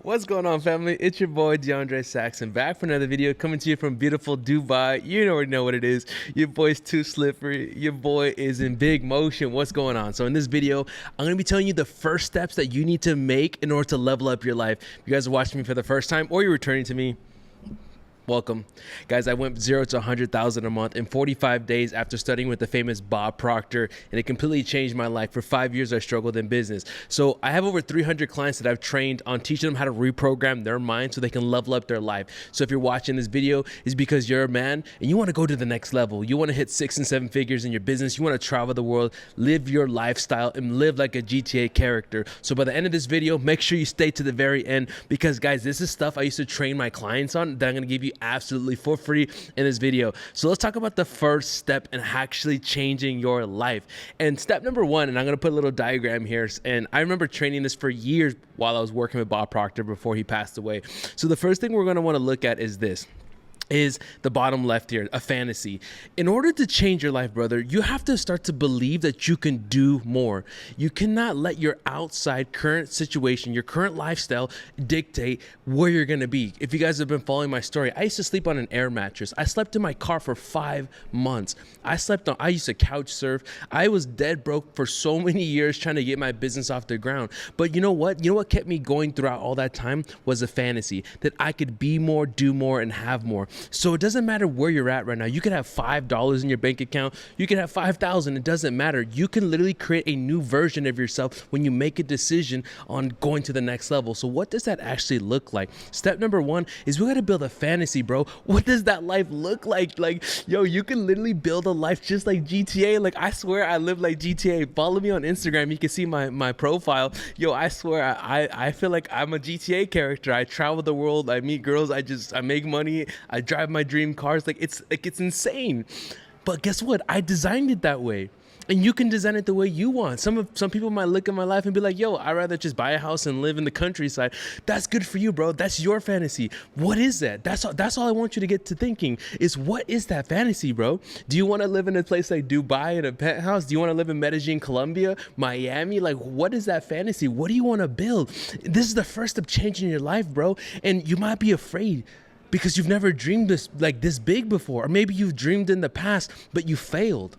What's going on, family? It's your boy DeAndre Saxon back for another video coming to you from beautiful Dubai. You already know what it is. Your boy's too slippery. Your boy is in big motion. What's going on? So in this video, I'm going to be telling you the first steps that you need to make in order to level up your life. If you guys are watching me for the first time or you're returning to me, welcome. Guys, I went 0 to 100,000 a month in 45 days after studying with the famous Bob Proctor, and it completely changed my life. For 5 years, I struggled in business. So I have over 300 clients that I've trained on teaching them how to reprogram their mind so they can level up their life. So if you're watching this video, it's because you're a man and you want to go to the next level. You want to hit 6 and 7 figures in your business. You want to travel the world, live your lifestyle, and live like a GTA character. So by the end of this video, make sure you stay to the very end because, guys, this is stuff I used to train my clients on that I'm going to give you absolutely for free in this video. So let's talk about the first step in actually changing your life. And step number one, and I'm going to put a little diagram here, and I remember training this for years while I was working with Bob Proctor before he passed away. So the first thing we're going to want to look at is this. Is the bottom left here, a fantasy. In order to change your life, brother, you have to start to believe that you can do more. You cannot let your outside current situation, your current lifestyle dictate where you're going to be. If you guys have been following my story, I used to sleep on an air mattress. I slept in my car for 5 months. I used to couch surf. I was dead broke for so many years trying to get my business off the ground. But you know what? You know what kept me going throughout all that time was a fantasy that I could be more, do more, and have more. So it doesn't matter where you're at right now. You could have $5 in your bank account. You could have 5,000. It doesn't matter. You can literally create a new version of yourself when you make a decision on going to the next level. So what does that actually look like? Step number one is we got to build a fantasy, bro. What does that life look like? Like, yo, you can literally build a life just like GTA. Like, I swear I live like GTA. Follow me on Instagram. You can see my profile. Yo, I swear I feel like I'm a GTA character. I travel the world. I meet girls. I make money. I drive my dream cars. It's insane. But guess what? I designed it that way. And you can design it the way you want. Some people might look at my life and be like, yo, I'd rather just buy a house and live in the countryside. That's good for you, bro. That's your fantasy. What is that? That's all I want you to get to thinking is, what is that fantasy, bro? Do you want to live in a place like Dubai in a penthouse? Do you want to live in Medellin, Colombia, Miami? Like, what is that fantasy? What do you want to build? This is the first step changing your life, bro. And you might be afraid because you've never dreamed this big before. Or maybe you've dreamed in the past, but you failed.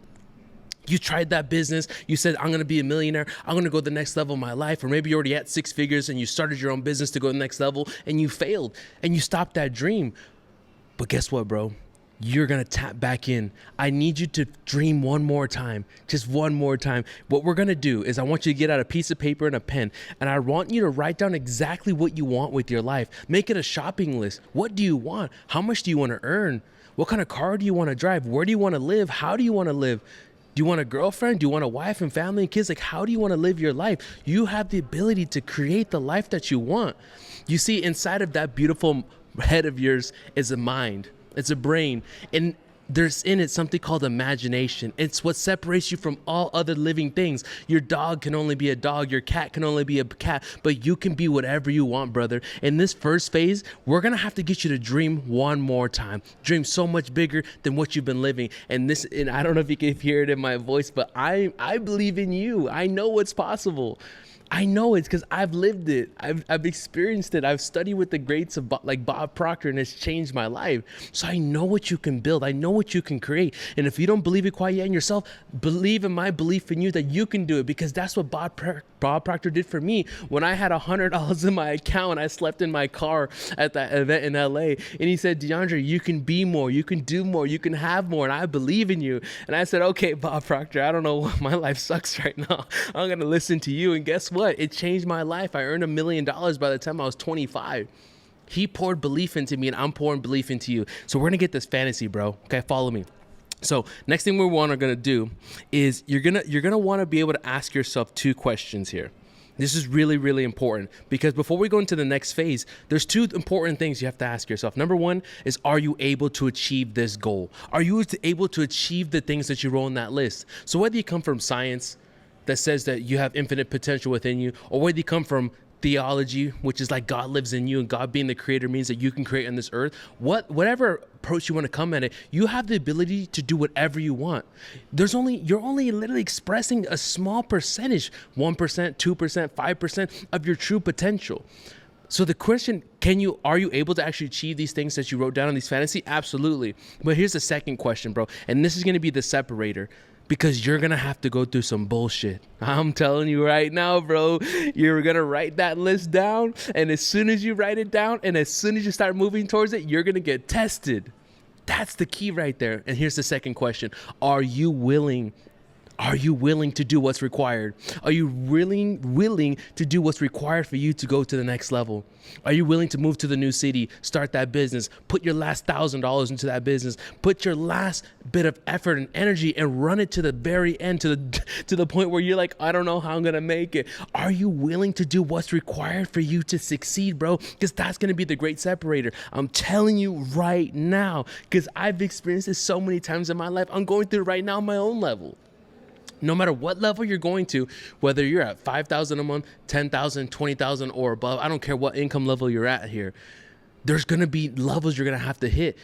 You tried that business. You said, I'm going to be a millionaire. I'm going to go to the next level of my life. Or maybe you're already at 6 figures and you started your own business to go to the next level and you failed and you stopped that dream. But guess what, bro? You're going to tap back in. I need you to dream one more time, just one more time. What we're going to do is I want you to get out a piece of paper and a pen, and I want you to write down exactly what you want with your life. Make it a shopping list. What do you want? How much do you want to earn? What kind of car do you want to drive? Where do you want to live? How do you want to live? Do you want a girlfriend? Do you want a wife and family and kids? Like, how do you want to live your life? You have the ability to create the life that you want. You see, inside of that beautiful head of yours is a mind. It's a brain, and there's in it something called imagination. It's what separates you from all other living things. Your dog can only be a dog. Your cat can only be a cat, but you can be whatever you want, brother. In this first phase, we're going to have to get you to dream one more time. Dream so much bigger than what you've been living. And I don't know if you can hear it in my voice, but I believe in you. I know what's possible. I know it's because I've lived it. I've experienced it. I've studied with the greats of like Bob Proctor, and it's changed my life. So I know what you can build. I know what you can create. And if you don't believe it quite yet in yourself, believe in my belief in you that you can do it, because that's what Bob Proctor did for me. When I had $100 in my account, I slept in my car at that event in LA, and he said, DeAndre, you can be more, you can do more, you can have more, and I believe in you. And I said, okay, Bob Proctor, I don't know, my life sucks right now. I'm gonna listen to you. And guess what? It changed my life. I earned $1 million by the time I was 25. He poured belief into me, and I'm pouring belief into you. So we're gonna get this fantasy, bro. Okay, follow me. So next thing we're gonna do is you're gonna want to be able to ask yourself 2 questions here. This is really, really important, because before we go into the next phase, there's 2 important things you have to ask yourself. Number one is, are you able to achieve this goal? Are you able to achieve the things that you wrote on that list? So whether you come from science that says that you have infinite potential within you, or whether you come from theology, which is like God lives in you, and God being the creator means that you can create on this earth. Whatever approach you want to come at it, you have the ability to do whatever you want. You're only literally expressing a small percentage, 1%, 2%, 5% of your true potential. So the question, are you able to actually achieve these things that you wrote down in these fantasy? Absolutely. But here's the second question, bro. And this is going to be the separator, because you're going to have to go through some bullshit. I'm telling you right now, bro, you're going to write that list down. And as soon as you write it down and as soon as you start moving towards it, you're going to get tested. That's the key right there. And here's the second question. Are you willing to do what's required? Are you really willing to do what's required for you to go to the next level? Are you willing to move to the new city, start that business, put your last $1,000 into that business, put your last bit of effort and energy and run it to the very end, to the point where you're like, I don't know how I'm going to make it. Are you willing to do what's required for you to succeed, bro? Because that's going to be the great separator. I'm telling you right now, because I've experienced this so many times in my life. I'm going through it right now on my own level. No matter what level you're going to, whether you're at 5,000 a month, 10,000, 20,000 or above, I don't care what income level you're at here. There's going to be levels you're going to have to hit.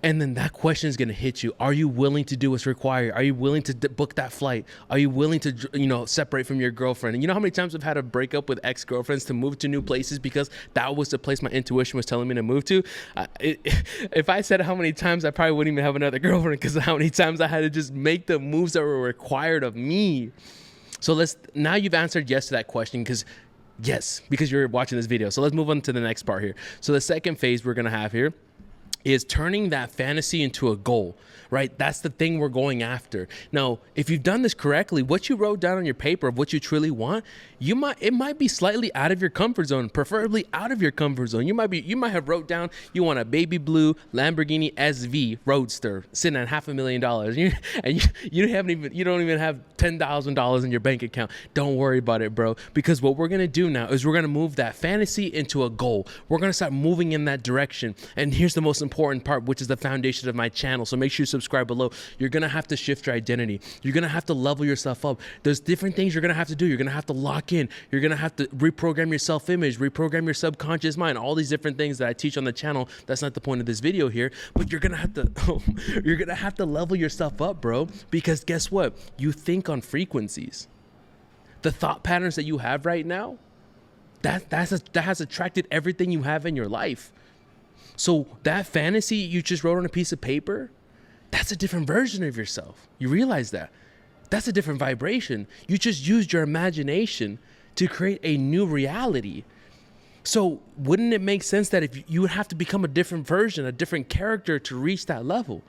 And then that question is going to hit you. Are you willing to do what's required? Are you willing to book that flight? Are you willing to, separate from your girlfriend? And you know how many times I've had to break up with ex-girlfriends to move to new places because that was the place my intuition was telling me to move to? If I said how many times, I probably wouldn't even have another girlfriend, because how many times I had to just make the moves that were required of me. So now you've answered yes to that question, because you're watching this video. So let's move on to the next part here. So the second phase we're going to have here is turning that fantasy into a goal, right? That's the thing we're going after. Now, if you've done this correctly, what you wrote down on your paper of what you truly want, it might be slightly out of your comfort zone, preferably out of your comfort zone. You might have wrote down you want a baby blue Lamborghini SV Roadster sitting at $500,000, and you don't even have $10,000 in your bank account. Don't worry about it, bro, because what we're gonna do now is we're gonna move that fantasy into a goal. We're gonna start moving in that direction. And here's the most important part, which is the foundation of my channel. So make sure you subscribe below. You're going to have to shift your identity. You're going to have to level yourself up. There's different things you're going to have to do. You're going to have to lock in. You're going to have to reprogram your self-image, reprogram your subconscious mind, all these different things that I teach on the channel. That's not the point of this video here, but you're going to have to level yourself up, bro, because guess what? You think on frequencies. The thought patterns that you have right now, that has attracted everything you have in your life. So that fantasy you just wrote on a piece of paper, that's a different version of yourself. You realize that? That's a different vibration. You just used your imagination to create a new reality. So wouldn't it make sense that if you would have to become a different version, a different character to reach that level?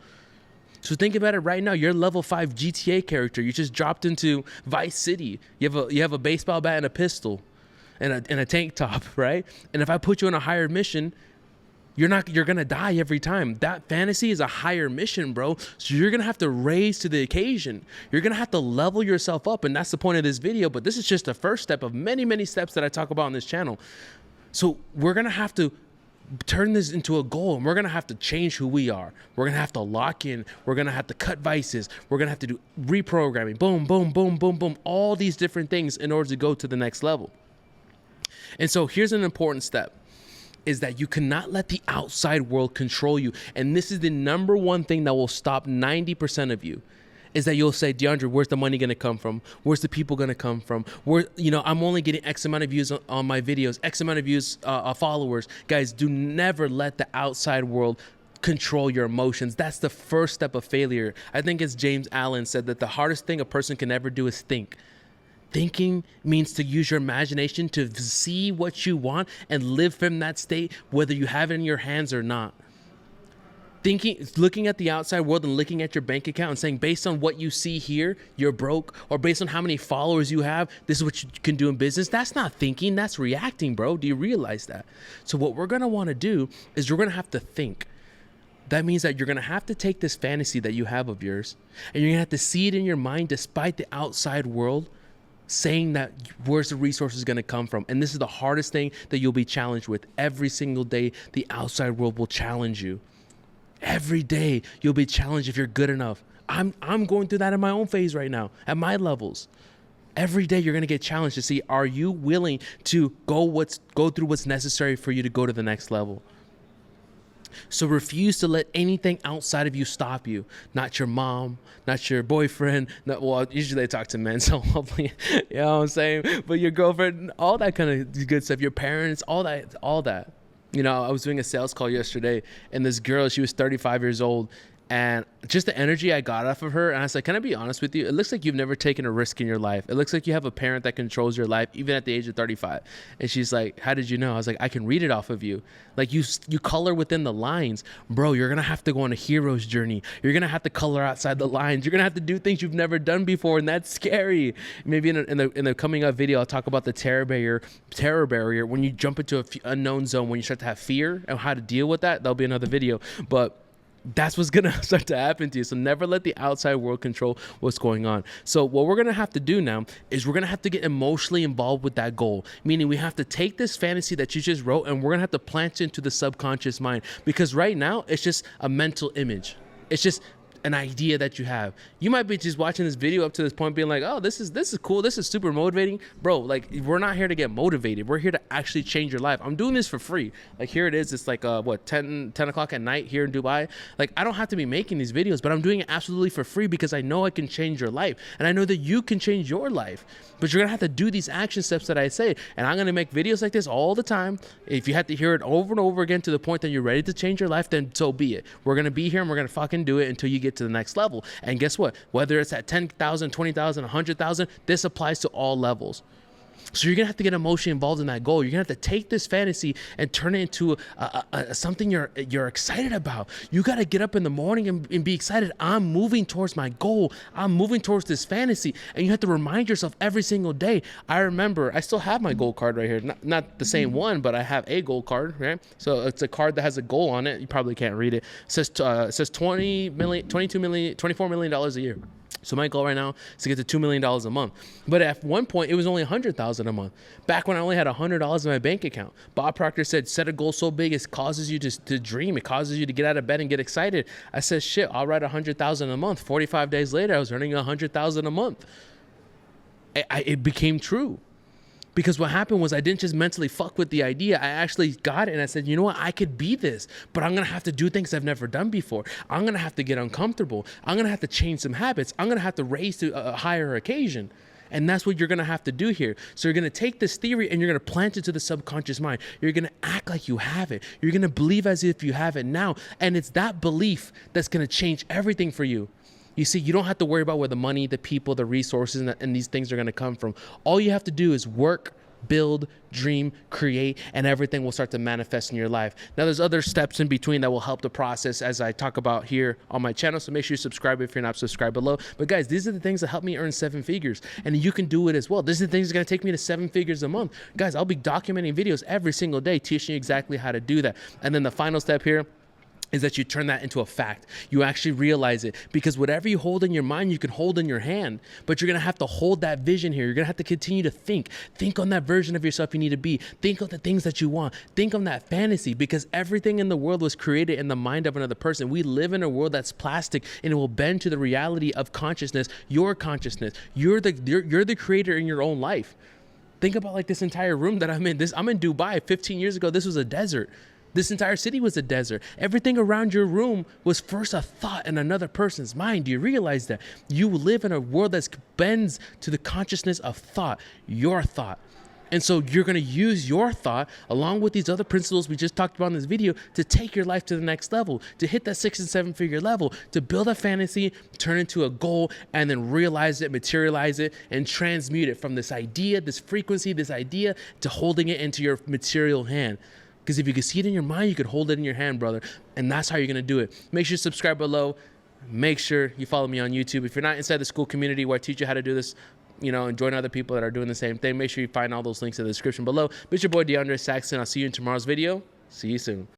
So think about it right now. You're a level 5 GTA character. You just dropped into Vice City. You have a baseball bat and a pistol and a tank top, right? And if I put you on a higher mission, you're gonna die every time. That fantasy is a higher mission, bro. So you're gonna have to raise to the occasion. You're gonna have to level yourself up, and that's the point of this video. But this is just the first step of many, many steps that I talk about on this channel. So we're gonna have to turn this into a goal, and we're gonna have to change who we are. We're gonna have to lock in. We're gonna have to cut vices. We're gonna have to do reprogramming. Boom, boom, boom, boom, boom. All these different things in order to go to the next level. And so here's an important step, is that you cannot let the outside world control you. And this is the number one thing that will stop 90% of you, is that you'll say, DeAndre, where's the money going to come from? Where's the people going to come from? I'm only getting X amount of views on my videos, X amount of views, followers. Guys, do never let the outside world control your emotions. That's the first step of failure. I think it's James Allen said that the hardest thing a person can ever do is think. Thinking means to use your imagination to see what you want and live from that state, whether you have it in your hands or not. Looking at the outside world and looking at your bank account and saying, based on what you see here, you're broke, or based on how many followers you have, this is what you can do in business. That's not thinking, that's reacting, bro. Do you realize that? So what we're going to want to do is we're going to have to think. That means that you're going to have to take this fantasy that you have of yours, and you're going to have to see it in your mind despite the outside world saying that where's the resources going to come from. And this is the hardest thing that you'll be challenged with. Every single day, the outside world will challenge you. Every day, you'll be challenged if you're good enough. I'm going through that in my own phase right now, at my levels. Every day, you're going to get challenged to see, are you willing to go through what's necessary for you to go to the next level? So refuse to let anything outside of you stop you. Not your mom, not your boyfriend. Not, well, usually they talk to men, so hopefully, you know what I'm saying? But your girlfriend, all that kind of good stuff. Your parents, all that, all that. You know, I was doing a sales call yesterday, and this girl, she was 35 years old, and just the energy I got off of her, and I was like, can I be honest with you? It looks like you've never taken a risk in your life. It looks like you have a parent that controls your life, even at the age of 35. And she's like, how did you know? I was like, I can read it off of you. Like, you color within the lines. Bro, you're going to have to go on a hero's journey. You're going to have to color outside the lines. You're going to have to do things you've never done before, and that's scary. Maybe in the coming up video, I'll talk about the terror barrier. When you jump into an unknown zone, when you start to have fear and how to deal with that, that'll be another video. But that's what's going to start to happen to you. So never let the outside world control what's going on. So what we're going to have to do now is we're going to have to get emotionally involved with that goal. Meaning we have to take this fantasy that you just wrote and we're going to have to plant it into the subconscious mind. Because right now it's just a mental image. It's just an idea that you have. You might be just watching this video up to this point being like, oh, this is cool. This is super motivating. Bro, like, we're not here to get motivated. We're here to actually change your life. I'm doing this for free. Like, here it is. It's like, 10 o'clock at night here in Dubai. Like, I don't have to be making these videos, but I'm doing it absolutely for free because I know I can change your life. And I know that you can change your life. But you're going to have to do these action steps that I say. And I'm going to make videos like this all the time. If you have to hear it over and over again to the point that you're ready to change your life, then so be it. We're going to be here and we're going to fucking do it until you get to the next level. And guess what? Whether it's at 10,000, 20,000, 100,000, this applies to all levels. So you're going to have to get emotionally involved in that goal. You're going to have to take this fantasy and turn it into something you're excited about. You got to get up in the morning and be excited. I'm moving towards my goal. I'm moving towards this fantasy. And you have to remind yourself every single day. I remember, I still have my goal card right here. Not the same one, but I have a goal card, right? So it's a card that has a goal on it. You probably can't read it. It says 20 million, 22 million, $24 million a year. So my goal right now is to get to $2 million a month. But at one point, it was only $100,000 a month. Back when I only had $100 in my bank account. Bob Proctor said, set a goal so big it causes you to dream. It causes you to get out of bed and get excited. I said, shit, I'll write $100,000 a month. 45 days later, I was earning $100,000 a month. It became true. Because what happened was I didn't just mentally fuck with the idea. I actually got it and I said, you know what? I could be this, but I'm going to have to do things I've never done before. I'm going to have to get uncomfortable. I'm going to have to change some habits. I'm going to have to raise to a higher occasion. And that's what you're going to have to do here. So you're going to take this theory and you're going to plant it to the subconscious mind. You're going to act like you have it. You're going to believe as if you have it now. And it's that belief that's going to change everything for you. You see, you don't have to worry about where the money, the people, the resources, and these things are going to come from. All you have to do is work, build, dream, create, and everything will start to manifest in your life. Now, there's other steps in between that will help the process as I talk about here on my channel. So make sure you subscribe if you're not subscribed below. But guys, these are the things that help me earn 7 figures. And you can do it as well. These are the things that are going to take me to 7 figures a month. Guys, I'll be documenting videos every single day, teaching you exactly how to do that. And then the final step here is that you turn that into a fact. You actually realize it, because whatever you hold in your mind, you can hold in your hand, but you're going to have to hold that vision here. You're going to have to continue to think on that version of yourself you need to be. Think of the things that you want. Think on that fantasy, because everything in the world was created in the mind of another person. We live in a world that's plastic and it will bend to the reality of consciousness, your consciousness. You're the creator in your own life. Think about like this entire room that I'm in. I'm in Dubai. 15 years ago, this was a desert. This entire city was a desert. Everything around your room was first a thought in another person's mind. Do you realize that? You live in a world that bends to the consciousness of thought, your thought. And so you're going to use your thought along with these other principles we just talked about in this video to take your life to the next level, to hit that 6 and 7 figure level, to build a fantasy, turn it into a goal, and then realize it, materialize it, and transmute it from this idea, this frequency, this idea, to holding it into your material hand. Because if you can see it in your mind, you could hold it in your hand, brother. And that's how you're going to do it. Make sure you subscribe below. Make sure you follow me on YouTube. If you're not inside the school community where I teach you how to do this, and join other people that are doing the same thing, make sure you find all those links in the description below. But it's your boy DeAndre Saxon. I'll see you in tomorrow's video. See you soon.